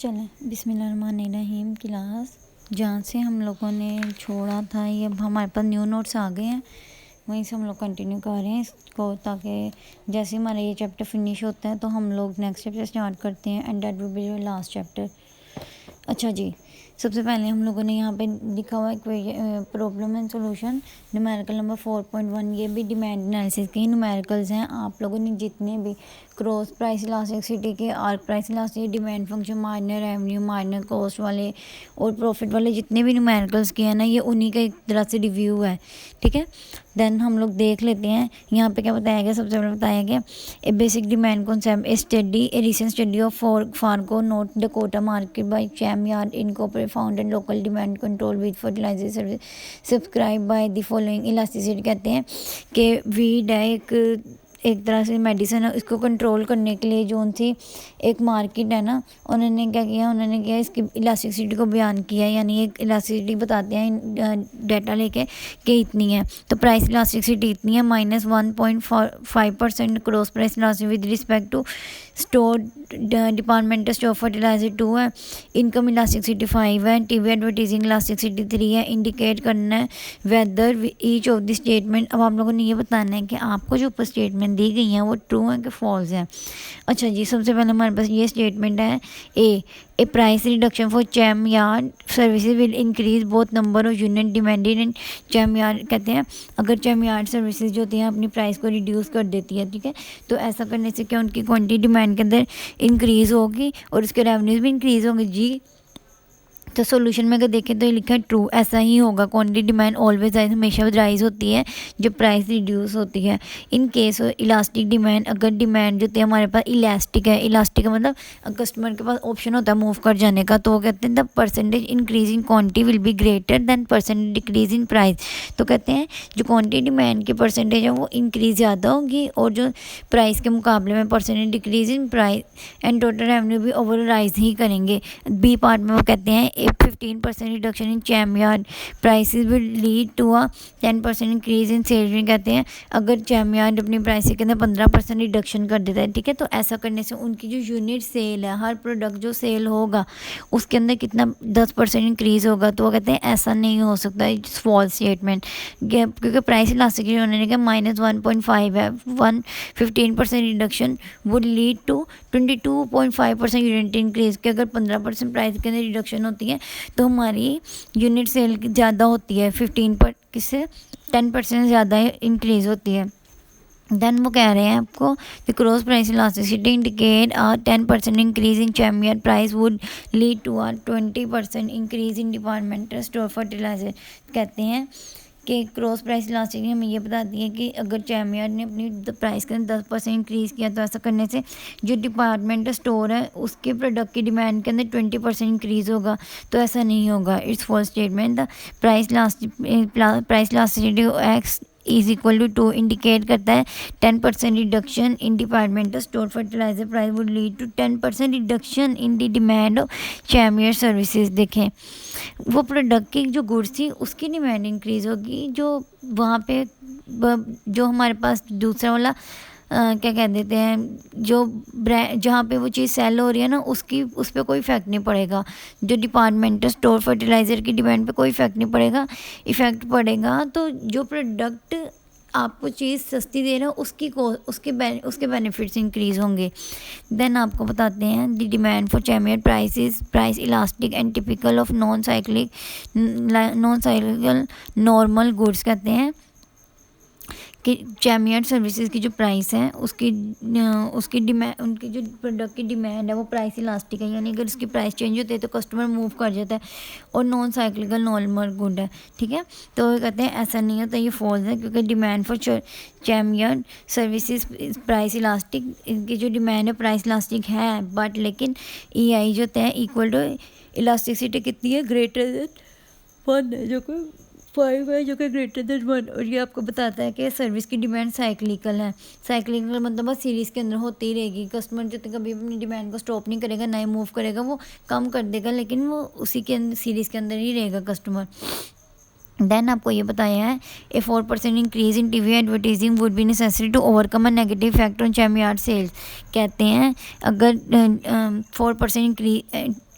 चलें बिस्मिल्लाहिर्रहमानिर्रहीम क्लास जहाँ से हम लोगों ने छोड़ा था, ये अब हमारे पास न्यू नोट्स आ गए हैं, वहीं से हम लोग कंटिन्यू कर रहे हैं इसको, ताकि जैसे हमारा ये चैप्टर फिनिश होता है तो हम लोग नेक्स्ट चैप्टर स्टार्ट करते हैं and that will be your last chapter. अच्छा जी, सबसे पहले हम लोगों ने यहाँ पे लिखा हुआ है problem and solution numerical number 4.1। ये भी डिमांड एनालिसिस के ही न्यूमेरिकल्स हैं। आप लोगों ने जितने भी क्रॉस प्राइस इलास्टिसिटी के, arc price elasticity, demand function, marginal revenue, marginal cost वाले और प्रॉफिट वाले जितने भी न्यूमेरिकल्स किए हैं ना, ये उन्हीं का एक तरह से रिव्यू है। ठीक है, देन हम लोग देख लेते हैं यहाँ पे क्या बताया गया। सबसे पहले बताया गया a basic demand concept a study a recent study of Fargo North Dakota market by Cham yard incorporated found and local demand control with fertilizer service subscribe by the following elasticity. कहते हैं कि weed है एक तरह से medicine है, इसको control करने के लिए जो उनकी एक मार्केट है ना, उन्होंने क्या किया, उन्होंने क्या इसकी इलास्टिसिटी को बयान किया, यानी एक इलास्टिसिटी बताते हैं डाटा लेके कि इतनी है, तो प्राइस इलास्टिसिटी इतनी है -1.5% cross price elasticity with respect to store departmental store fertiliser 2 है, इनकम इलास्टिसिटी 5 है, टीवी एडवर्टीजिंग इलास्टिसिटी 3 है। इंडिकेट करना है whether each of the statement. अब आप लोगों ने ये बताना है कि आपको जो ऊपर स्टेटमेंट दी गई हैं वो ट्रू है कि फॉल्स है। अच्छा जी, सबसे पहले हमारे पास ये स्टेटमेंट है a price reduction for chem yard services will increase both number of unit demanded and chem yard. कहते हैं अगर चैम यार्ड सर्विसेज जो होती हैं अपनी प्राइस को रिड्यूस कर देती है, ठीक है, तो ऐसा करने से क्या उनकी क्वांटिटी डिमांड के अंदर इंक्रीज़ होगी और उसके रेवेन्यूज भी इंक्रीज़ होंगे जी। तो सोल्यूशन में अगर देखें तो ये लिखा है ट्रू, ऐसा ही होगा। क्वांटिटी डिमांड ऑलवेज राइज, हमेशा राइज होती है जब प्राइस रिड्यूस होती है। इन केस इलास्टिक डिमांड, अगर डिमांड जो होती है हमारे पास इलास्टिक है, इलास्टिक का मतलब कस्टमर के पास ऑप्शन होता है मूव कर जाने का, तो वो कहते हैं the percentage increase in quantity will be greater than percentage decrease in price. तो कहते हैं जो क्वांटिटी डिमांड की परसेंटेज है वो इंक्रीज ज़्यादा होगी और जो प्राइस के मुकाबले में percentage decrease in price and total revenue भी ओवर राइज ही करेंगे। बी पार्ट में वो कहते हैं 15% reduction in Chem Yard prices will lead to a 10% increase in sale. कहते हैं अगर चैम यार्ड अपनी प्राइस के अंदर 15% रिडक्शन कर देता है, ठीक है, तो ऐसा करने से उनकी जो यूनिट सेल है, हर प्रोडक्ट जो सेल होगा उसके अंदर कितना 10% इंक्रीज होगा। तो वो कहते हैं ऐसा नहीं हो सकता, इट्स फॉल्स स्टेटमेंट, क्योंकि प्राइस इलास्टिसिटी उन्होंने कहा -1.5 है, 15% reduction would lead to 22.5% unit increase. कि अगर 15% प्राइस के अंदर रिडक्शन होती है तो हमारी यूनिट सेल ज़्यादा होती है, 10% ज़्यादा इंक्रीज़ होती है। देन वो कह रहे हैं आपको the cross price elasticity indicate 10% increase in Chem Yard price would lead to 20% increase in departmental store fertiliser. कहते हैं कि क्रॉस प्राइस इलास्टिसिटी हमें ये बताती है कि अगर चैम यार्ड ने अपनी प्राइस के अंदर 10% इंक्रीज़ किया तो ऐसा करने से जो डिपार्टमेंटल स्टोर है उसके प्रोडक्ट की डिमांड के अंदर 20% इंक्रीज़ होगा, तो ऐसा नहीं होगा, it's false statement. The price elasticity x is equal to indicate करता है 10% reduction in departmental store fertiliser price would lead to 10% reduction in the demand of Chem yard services. देखें वो प्रोडक्ट की जो गुड्स थी उसकी डिमांड इंक्रीज़ होगी, जो वहाँ पे जो हमारे पास दूसरा वाला क्या कह देते हैं, जो ब्रांड जहाँ पे वो चीज़ सेल हो रही है ना उस पर कोई इफेक्ट नहीं पड़ेगा, जो डिपार्टमेंटल स्टोर फर्टिलाइज़र की डिमांड पे कोई इफेक्ट नहीं पड़ेगा। इफेक्ट पड़ेगा तो जो प्रोडक्ट आपको चीज़ सस्ती दे रहा है उसके बेनिफिट्स इंक्रीज़ होंगे। देन आपको बताते हैं the demand for chem Yard price elastic and typical of non cyclical normal goods. कहते हैं कि चैम यार्ड सर्विसेज की जो प्राइस है उसकी डिमांड, उनकी जो प्रोडक्ट की डिमांड है वो प्राइस इलास्टिक है, यानी अगर उसकी प्राइस चेंज होती है तो कस्टमर मूव कर जाता है, और नॉन साइक्लिकल नॉर्मल गुड है, ठीक है। तो वो कहते हैं ऐसा नहीं होता, ये फॉल्स है, क्योंकि demand for chem yard services price elastic, इनकी जो डिमांड है प्राइस इलास्टिक है, बट लेकिन EI जो होता है इक्वल टू इलास्टिसिटी कितनी है, ग्रेटर देन 1 है, जो कि 5 है, जो कि ग्रेटर देन 1। और ये आपको बताता है कि सर्विस की डिमांड साइक्लिकल है। साइक्लिकल मतलब बस सीरीज़ के अंदर होती ही रहेगी, कस्टमर जो कभी अपनी डिमांड को स्टॉप नहीं करेगा, ना ही मूव करेगा, वो कम कर देगा, लेकिन वो उसी के अंदर सीरीज़ के अंदर ही रहेगा कस्टमर। देन आपको ये बताया है a 4% increase in TV advertising would be necessary to overcome a negative effect on Chem Yard sales. कहते हैं अगर 4%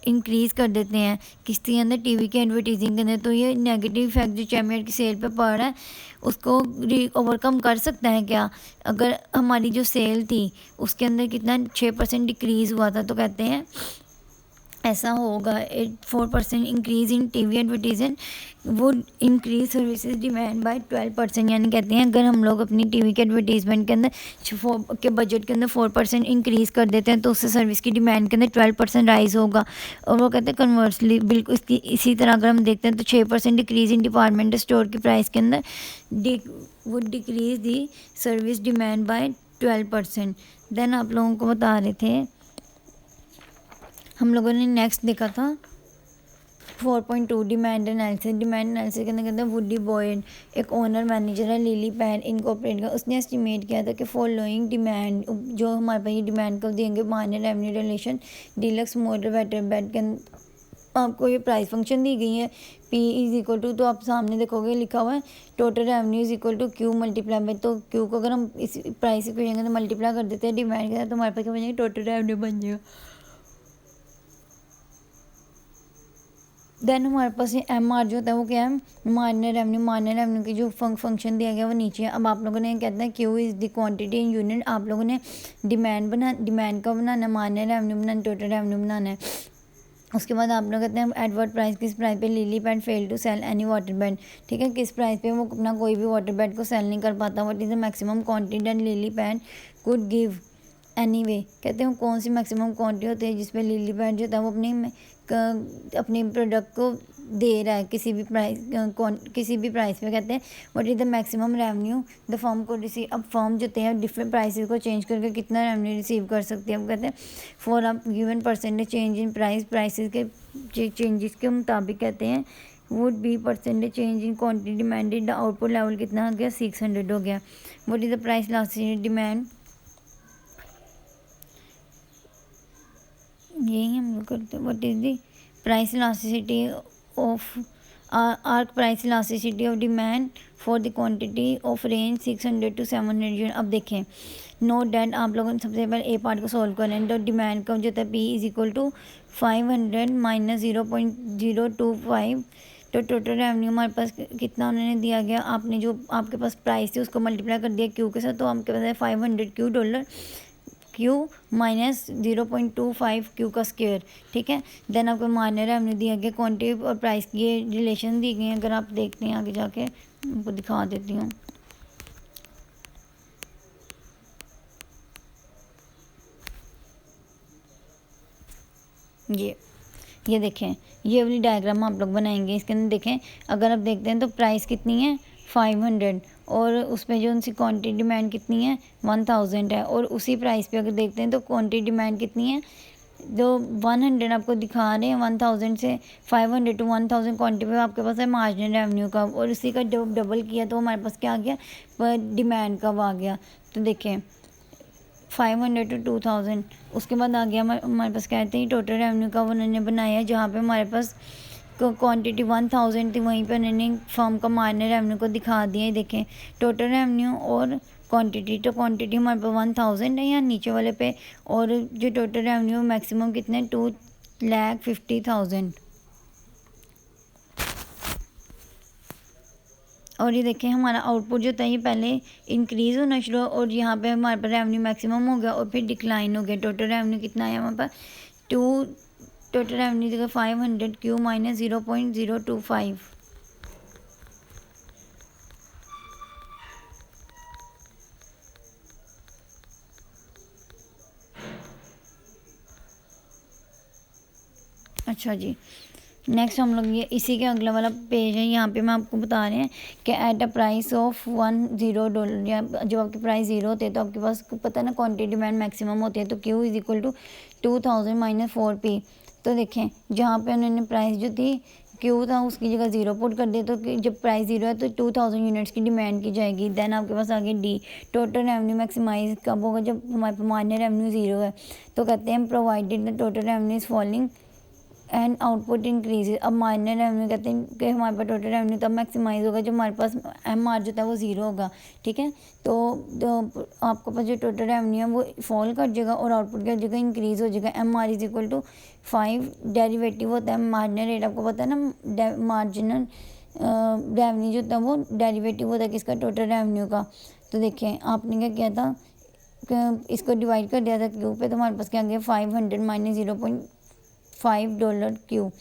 इंक्रीज़ कर देते हैं किसके अंदर, टीवी के एडवर्टीजिंग के अंदर, तो ये नेगेटिव इफेक्ट जो चैमियर की सेल पे पड़ रहा है उसको ओवरकम कर सकता है क्या? अगर हमारी जो सेल थी उसके अंदर कितना 6% डिक्रीज़ हुआ था, तो कहते हैं ऐसा होगा 4% इंक्रीज़ इन टीवी एडवर्टीजमेंट वो इंक्रीज सर्विसेज डिमांड बाय 12%। यानी कहते हैं अगर हम लोग अपनी टीवी के एडवर्टीजमेंट के अंदर के बजट के अंदर 4% इंक्रीज़ कर देते हैं तो उससे सर्विस की डिमांड के अंदर 12% राइज होगा। और वो कहते हैं कन्वर्सली बिल्कुल इसी तरह अगर हम देखते हैं तो 6% डिक्रीज़ इन डिपार्टमेंटल स्टोर की प्राइस के अंदर would decrease the service demand by 12%। Then आप लोगों को बता रहे थे, हम लोगों ने नेक्स्ट देखा था 4.2 डिमांड एनालिसिस। डिमांड एनालिसिस के अंदर कहते हैं वुडी बॉयड एक ओनर मैनेजर है लिली पैन इनकॉर्पोरेट का, उसने एस्टिमेट किया था कि फॉलोइंग डिमांड जो हमारे पास ये डिमांड कब देंगे, minor revenue relation deluxe motor waiter bed के आपको ये प्राइस फंक्शन दी गई है P इज इक्वल टू, तो आप सामने देखोगे लिखा हुआ है total revenue is equal to Q multiply by, तो Q को अगर हम इस प्राइस को तो मल्टीप्लाई कर देते हैं डिमांड के साथ तो हमारे पास क्या बन जाएगा, टोटल रेवेन्यू बन जाएगा। देन हमारे पास ये MR जो होता है वो क्या है, माइनर रेवेन्यू की जो फंक्शन दिया गया वो नीचे है। अब आप लोगों ने कहते हैं Q is the quantity in unit, आप लोगों ने डिमांड का बनाना है, माइनर रेवेन्यू बनाना, टोटल रेवेन्यू बनाना है। उसके बाद आप लोग कहते हैं एडवर्ट प्राइस, किस प्राइस पे lily pad fail to sell any water bed, ठीक है, किस प्राइस पे वो अपना कोई भी वाटर बेड को सेल नहीं कर पाता। What is the maximum quantity that lily pad could give anyway, कहते हैं कौन सी मैक्सिमम क्वांटिटी होती है जिसपे लिली पैड जो होता है वो अपने प्रोडक्ट को दे रहा है किसी भी प्राइस पे। कहते हैं what is the maximum revenue the firm को रिसीव, अब फर्म जो होते हैं डिफरेंट प्राइसेस को चेंज करके कितना रेवेन्यू रिसीव कर सकती है। अब कहते हैं for a given percentage change in prices के चेंजेस के मुताबिक कहते हैं would be percentage change in quantity demanded, the output level कितना हो गया, 600 हो गया। What is the price elasticity demand, यही हम लोग करते हैं। What is the price elasticity of arc price elasticity of demand for the quantity of range 600 to 700 unit. अब देखें नोट डैट, आप लोगों ने सबसे पहले ए पार्ट को सॉल्व करें तो डिमांड का जो था P is equal to 500 minus 0.025, तो टोटल रेवेन्यू हमारे पास कितना उन्होंने दिया गया, आपने जो आपके पास प्राइस थी उसको मल्टीप्लाई कर दिया Q के साथ, तो आपके पास है $500 Q माइनस 0.25 Q का स्क्वायर, ठीक है। देन आपको माइनर रेवेन्यू दिया गया, क्वांटिटी और प्राइस की ये रिलेशन दी गई है। अगर आप देखते हैं आगे जाके आपको दिखा देती हूँ, ये देखें, ये वाली डायग्राम आप लोग बनाएंगे। इसके अंदर देखें अगर आप देखते हैं तो प्राइस कितनी है 500 और उसमें जो उनकी क्वांटिटी डिमांड कितनी है 1000 है, और उसी प्राइस पे अगर देखते हैं तो क्वांटिटी डिमांड कितनी है, जो 100 आपको दिखा रहे हैं 1000 से 500 to 1000 क्वांटिटी पे आपके पास है मार्जिनल रेवेन्यू का, और उसी का जब डबल किया तो हमारे पास क्या आ गया, पर डिमांड कब आ गया, तो देखें 500 to 2000। उसके बाद आ गया हमारे पास कहते हैं टोटल रेवेन्यू का उन्होंने बनाया, जहाँ पे हमारे पास क्वांटिटी 1000 थी, वहीं पे उन्होंने फर्म का माइनर रेवेन्यू को दिखा दिया। देखें टोटल रेवेन्यू और क्वांटिटी, तो क्वांटिटी हमारे पास 1000 है यहाँ नीचे वाले पे, और जो टोटल रेवेन्यू मैक्सिमम कितने 2,50,000। और ये देखें हमारा आउटपुट जो था ये पहले इंक्रीज़ होना शुरू हुआ और यहाँ पे हमारे पास रेवेन्यू मैक्सिमम हो गया और फिर डिक्लाइन हो गया। टोटल रेवेन्यू कितना है हमारे पास टोटल रेवेन्यू जगह 500 Q माइनस 0.025। अच्छा जी, नेक्स्ट हम लोग ये इसी के अगला वाला पेज है, यहाँ पे मैं आपको बता रहे हैं कि एट अ प्राइस ऑफ $10 या जब आपकी प्राइस 0 होते हैं तो आपके पास पता है ना क्वांटिटी डिमांड मैक्सिमम होती है, तो Q is equal to 2000 minus 4P। तो देखें जहाँ पे उन्होंने प्राइस जो थी Q था उसकी जगह 0 पुट कर दिया, तो जब प्राइस 0 है तो 2000 यूनिट्स की डिमांड की जाएगी। देन आपके पास आगे D टोटल रेवेन्यू मैक्सिमाइज कब होगा, जब हमारे पास माइनर रेवेन्यू 0 है, तो कहते हैं provided the total revenue is following and output increase. अब माइनर रेवेन्यू कहते हैं कि हमारे पास टोटल रेवेन्यू तब मैक्सिमाइज होगा जब हमारे पास MR जो था वो ज़ीरो होगा, ठीक है। तो आपके पास जो टोटल रेवेन्यू है वो फॉल कर जाएगा और आउटपुट क्या हो जाएगा, इंक्रीज हो जाएगा। MR is equal to 5, derivative होता है मार्जिनल रेट, आपको पता है ना, मार्जिनल रेवेन्यू जो था वो डेरिवेटिव होता है किसका, टोटल रेवेन्यू का। तो देखिए आपने क्या किया था, इसको डिवाइड कर दिया था क्यू पे, तो हमारे पास क्या आ गया, 500 माइनस $0.5 क्यू।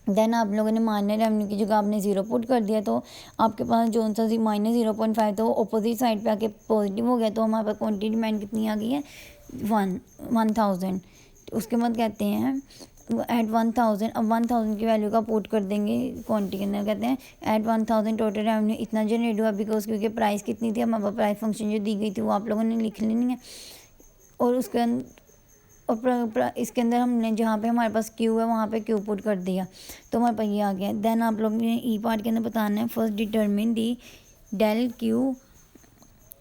देन आप लोगों ने माइनर रेवेन्यू की जगह आपने 0 पुट कर दिया, तो आपके पास जो सा माइनस 0.5 था वो अपोजिट साइड पे आके पॉजिटिव हो गया, तो हमारे पास क्वांटिटी डिमांड कितनी आ गई है, 1000। उसके बाद कहते हैं एट 1000, अब 1000 की वैल्यू का पुट कर देंगे क्वांटिटी के अंदर, कहते हैं एट 1000 टोटल रेवेन्यू इतना जनरेट हुआ, बिकॉज क्योंकि प्राइस कितनी थी, हमारे पास प्राइस फंक्शन जो दी गई थी वो आप लोगों ने लिख लेनी है। और उसके और इसके अंदर हमने जहाँ पे हमारे पास क्यू है वहाँ पे क्यू पुट कर दिया, तो हमारे पास ये आ गया। देन आप लोग ने ई पार्ट के अंदर बताना है, फर्स्ट डिटर्मिन दी डेल क्यू,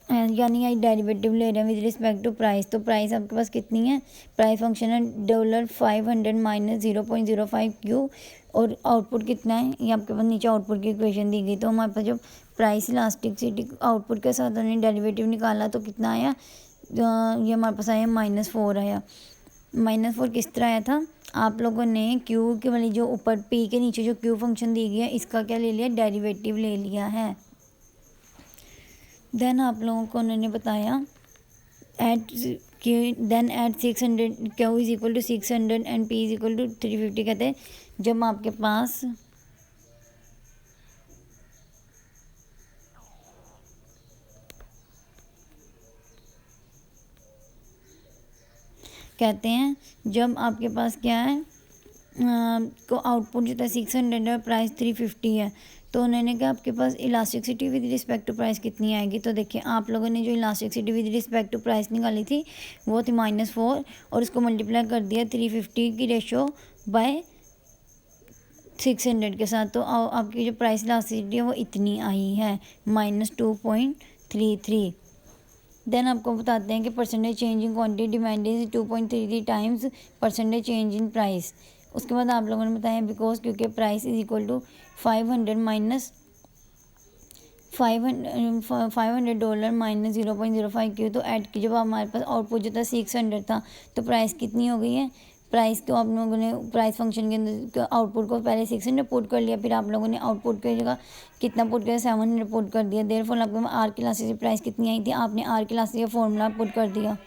यानी ये डेरिवेटिव ले रहे हैं विद रिस्पेक्ट टू प्राइस। तो प्राइस आपके पास कितनी है, प्राइस फंक्शन है $500 माइनस 0.05 क्यू, और आउटपुट कितना है, ये आपके पास नीचे आउटपुट की इक्वेशन दी गई। तो हमारे पास जब प्राइस इलास्टिसिटी आउटपुट के साथ हमने डेरिवेटिव निकाला तो कितना आया, ये हमारे पास आया -4 आया। -4 किस तरह आया था, आप लोगों ने क्यू के वाली जो ऊपर पी के नीचे जो क्यू फंक्शन दी गई है इसका क्या ले लिया, डेरिवेटिव ले लिया है। देन आप लोगों को उन्होंने बताया at then at 600 Q is equal to 600 and P is equal to 350। कहते हैं जब आपके पास कहते हैं जब आपके पास क्या है को आउटपुट जो था 600 है, प्राइस 350 है, तो उन्होंने कहा आपके पास elasticity with respect to price कितनी आएगी। तो देखिए आप लोगों ने जो elasticity with respect to price निकाली थी वो थी -4, और उसको मल्टीप्लाई कर दिया 350 की रेशो बाय 600 के साथ, तो आपकी जो प्राइस इलास्टिसिटी है वो इतनी आई है, -2.33। देन आपको बताते हैं कि percentage change in quantity demand is 2.33 times percentage change in price. उसके बाद आप लोगों ने बताया बिकॉज क्योंकि price is equal to 500 minus $500 minus 0.05 Q. तो ऐड की जब हमारे पास आउटपुट जो था 600 था, तो प्राइस कितनी हो गई है, प्राइस को आप लोगों ने प्राइस फंक्शन के अंदर आउटपुट को पहले 600 पुट कर लिया, फिर आप लोगों ने आउटपुट की जगह कितना पुट किया, 700 पुट कर दिया। देयरफॉर आपको आर क्लासेस की प्राइस कितनी आई थी, आपने आर क्लासेस का फॉर्मूला पुट कर दिया।